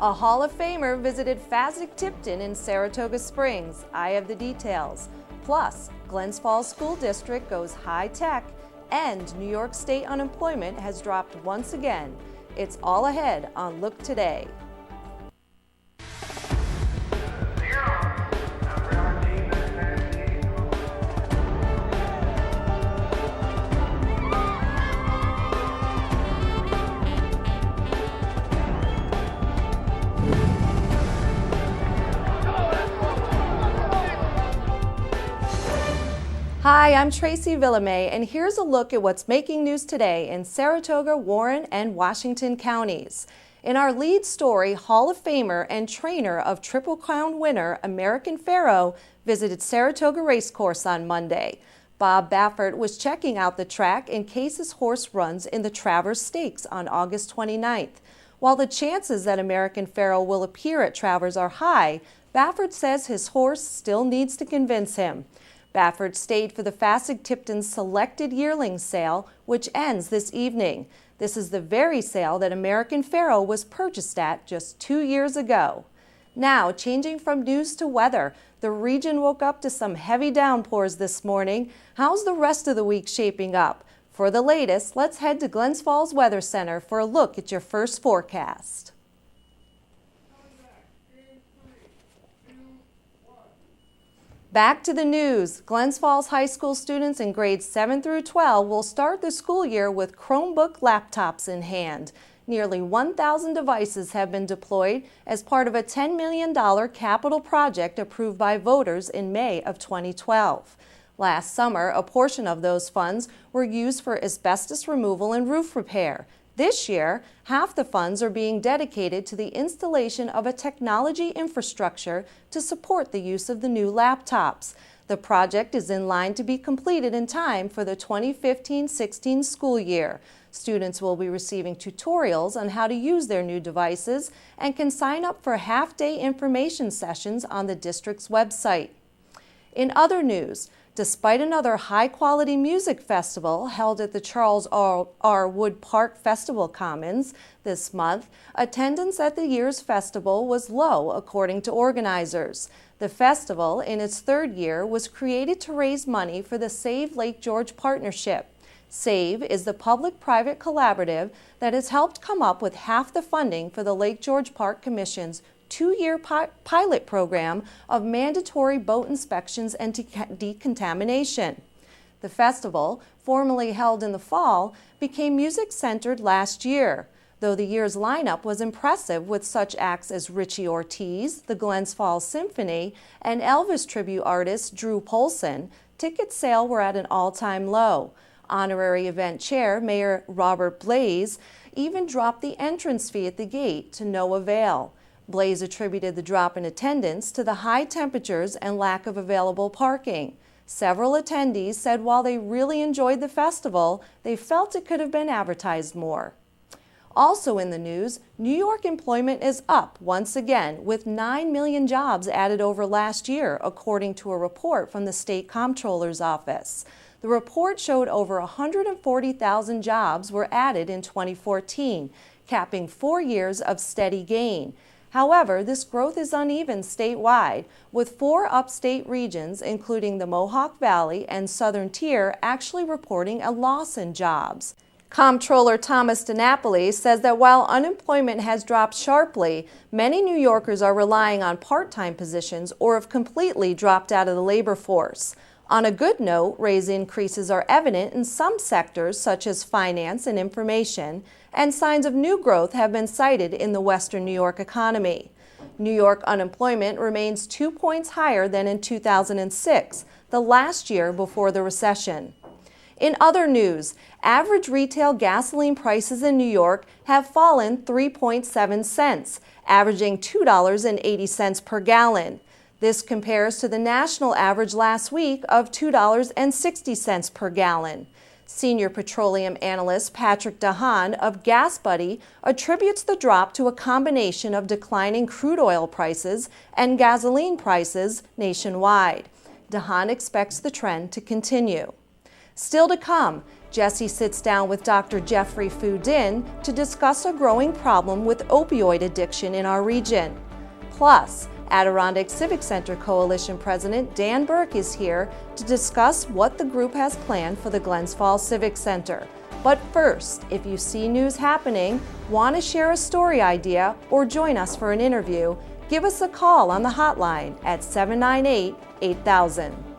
A Hall of Famer visited Fasig-Tipton in Saratoga Springs. I have the details. Plus, Glens Falls School District goes high-tech, and New York State unemployment has dropped once again. It's all ahead on Look Today. Hi, I'm Tracy Villamay, and here's a look at what's making news today in Saratoga, Warren, and Washington counties. In our lead story, Hall of Famer and trainer of Triple Crown winner American Pharoah visited Saratoga Racecourse on Monday. Bob Baffert was checking out the track in case his horse runs in the Travers Stakes on August 29th. While the chances that American Pharoah will appear at Travers are high, Baffert says his horse still needs to convince him. Baffert stayed for the Fasig-Tipton Selected Yearling Sale, which ends this evening. This is the very sale that American Pharoah was purchased at just 2 years ago. Now, changing from news to weather, the region woke up to some heavy downpours this morning. How's the rest of the week shaping up? For the latest, let's head to Glens Falls Weather Center for a look at your first forecast. Back to the news. Glens Falls High School students in grades 7 through 12 will start the school year with Chromebook laptops in hand. Nearly 1,000 devices have been deployed as part of a $10 million capital project approved by voters in May of 2012. Last summer, a portion of those funds were used for asbestos removal and roof repair. This year, half the funds are being dedicated to the installation of a technology infrastructure to support the use of the new laptops. The project is in line to be completed in time for the 2015-16 school year. Students will be receiving tutorials on how to use their new devices and can sign up for half-day information sessions on the district's website. In other news, despite another high-quality music festival held at the Charles R. Wood Park Festival Commons this month, attendance at the year's festival was low, according to organizers. The festival, in its third year, was created to raise money for the Save Lake George Partnership. SAVE is the public-private collaborative that has helped come up with half the funding for the Lake George Park Commission's 2-year pilot program of mandatory boat inspections and decontamination. The festival, formerly held in the fall, became music-centered last year. Though the year's lineup was impressive with such acts as Richie Ortiz, the Glens Falls Symphony, and Elvis tribute artist Drew Polson, ticket sales were at an all-time low. Honorary event chair Mayor Robert Blaze even dropped the entrance fee at the gate to no avail. Blaze attributed the drop in attendance to the high temperatures and lack of available parking. Several attendees said while they really enjoyed the festival, they felt it could have been advertised more. Also in the news, New York employment is up once again, with 9 million jobs added over last year, according to a report from the State Comptroller's Office. The report showed over 140,000 jobs were added in 2014, capping 4 years of steady gain. However, this growth is uneven statewide, with 4 upstate regions, including the Mohawk Valley and Southern Tier, actually reporting a loss in jobs. Comptroller Thomas DiNapoli says that while unemployment has dropped sharply, many New Yorkers are relying on part-time positions or have completely dropped out of the labor force. On a good note, wage increases are evident in some sectors such as finance and information, and signs of new growth have been cited in the Western New York economy. New York unemployment remains 2 points higher than in 2006, the last year before the recession. In other news, average retail gasoline prices in New York have fallen 3.7 cents, averaging $2.80 per gallon. This compares to the national average last week of $2.60 per gallon. Senior petroleum analyst Patrick DeHaan of GasBuddy attributes the drop to a combination of declining crude oil prices and gasoline prices nationwide. DeHaan expects the trend to continue. Still to come, Jesse sits down with Dr. Jeffrey Fu Din to discuss a growing problem with opioid addiction in our region. Plus, Adirondack Civic Center Coalition President Dan Burke is here to discuss what the group has planned for the Glens Falls Civic Center. But first, if you see news happening, want to share a story idea, or join us for an interview, give us a call on the hotline at 798-8000.